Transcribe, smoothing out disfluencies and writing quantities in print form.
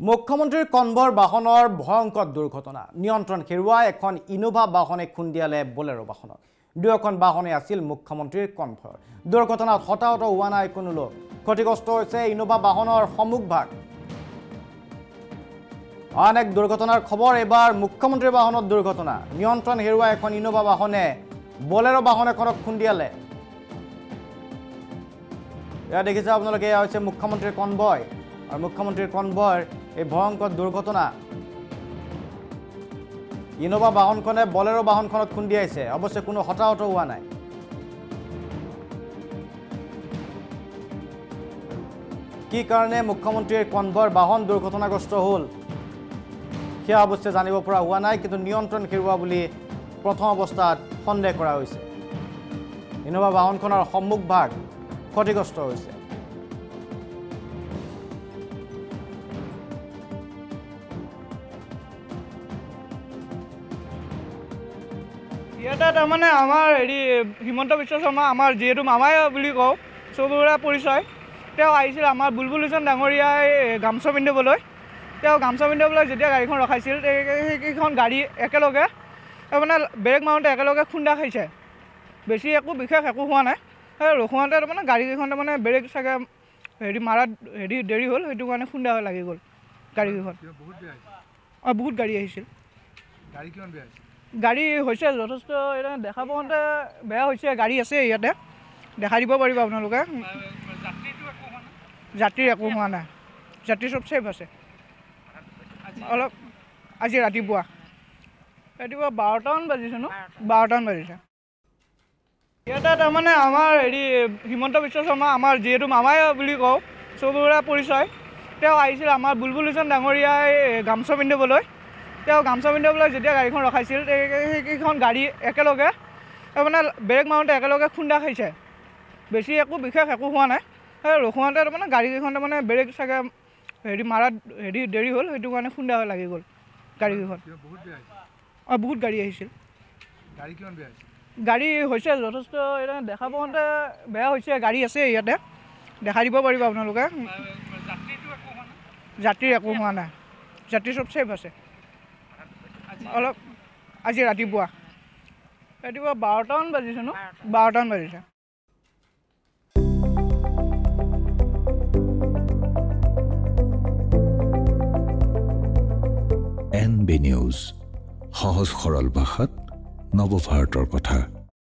মুখ্যমন্ত্ৰীৰ কনভয়ৰ বাহনৰ ভয়ংকৰ দুৰ্ঘটনা নিয়ন্ত্ৰণ হেৰুৱাই এখন ইনোভা বাহনে খুন্দিয়ালে বলেৰো বাহনক দুয়োখন বাহনে আছিল মুখ্যমন্ত্ৰীৰ কনভয়ৰ দুৰ্ঘটনাত হতাহত হোৱা নাই কোনো লোক ক্ষতিগ্ৰস্ত হৈছে ইনোভা বাহনৰ সন্মুখভাগ আন এক দুৰ্ঘটনাৰ খবৰ এবাৰ মুখ্যমন্ত্ৰীৰ বাহনত দুৰ্ঘটনা নিয়ন্ত্ৰণ হেৰুৱাই এখন ইনোভা বাহনে বলেৰো বাহন এখনক খুন্দিয়ালে এয়া দেখিছে আপোনালোকে এয়া হৈছে মুখ্যমন্ত্ৰীৰ কনভয় আৰু মুখ্যমন্ত্ৰীৰ কনভয়ৰ এই ভয়ংকৰ দুৰ্ঘটনা ইনোভা বাহনখনে বলেৰো বাহনখনত খুন্দিয়াইছে অৱশ্যে কোনো হতাহত হোৱা নাই কি কাৰণে মুখ্যমন্ত্ৰীৰ কনভয়ৰ বাহন দুৰ্ঘটনাগ্ৰস্ত হ'ল সেয়া অৱশ্যে জানিব পৰা হোৱা নাই কিন্তু নিয়ন্ত্ৰণ হেৰুৱা বুলি প্ৰথম অৱস্থাত সন্দেহ কৰা হৈছে ইনোভা বাহনখনৰ সন্মুখভাগ ক্ষতিগ্ৰস্ত হৈছে ইয়াতে তাৰমানে আমাৰ হিমন্ত বিশ্ব শৰ্মা আমাৰ যিহেতু মামাই বুলি কওঁ চবৰে পৰিচয় তেওঁ আহিছিল আমাৰ বুলবুল হুছেইন ডাঙৰীয়াই গামছা পিন্ধিবলৈ তেওঁ গামছা পিন্ধিবলৈ যেতিয়া গাড়ীখন ৰখাইছিল সেইকেইখন গাড়ী একেলগে মানে ব্ৰেক মাৰোঁতে একেলগে খুন্দা খাইছে বেছি একো বিশেষ একো হোৱা নাই ৰখোৱাতে তাৰমানে গাড়ীকেইখন তাৰমানে ব্ৰেক চাগে মাৰাত দেৰি হ'ল সেইটো কাৰণে খুন্দা লাগি গ'ল গাড়ীকেইখন বহুত গাড়ী আহিছিল গাড়ী হৈছে যথেষ্ট দেখা পাওঁতে বেয়া হৈছে গাড়ী আছে ইয়াতে দেখাই দিব পাৰিব আপোনালোকে যাত্ৰীৰ একো হোৱা নাই যাত্ৰী চব ছেফ আছে অলপ আজি ৰাতিপুৱা 12টামান বাজিছে ন 12টামান বাজিছে ইয়াতে তাৰমানে আমাৰ হিমন্ত বিশ্ব শৰ্মা আমাৰ যিহেতু মামাই বুলি কওঁ চবৰে পৰিচয় তেওঁ আহিছিল আমাৰ বুলবুল হুছেইন ডাঙৰীয়াই গামছা পিন্ধিবলৈ তেওঁ গামছা পিন্ধিবলৈ যেতিয়া গাড়ীখন ৰখাইছিল সেইকেইখন গাড়ী একেলগে মানে ব্ৰেক মাৰোঁতে একেলগে খুন্দা খাইছে বেছি একো বিশেষ একো হোৱা নাই ৰখোৱাতে তাৰমানে গাড়ীকেইখন তাৰমানে ব্ৰেক চাগে মাৰাত দেৰি হ'ল সেইটো কাৰণে খুন্দা লাগি গ'ল গাড়ীকেইখন বহুত গাড়ী আহিছিল গাড়ী হৈছে যথেষ্ট দেখা পাওঁতে বেয়া হৈছে গাড়ী আছে ইয়াতে দেখাই দিব পাৰিব আপোনালোকে যাত্ৰীৰ একো হোৱা নাই যাত্ৰী চব ছেফ আছে অলপ আজি ৰাতিপুৱা 12টামান বাজিছে ন 12টামান বাজিছে NB নিউজ সহজ সৰল ভাষাত নৱভাৰতৰ কথা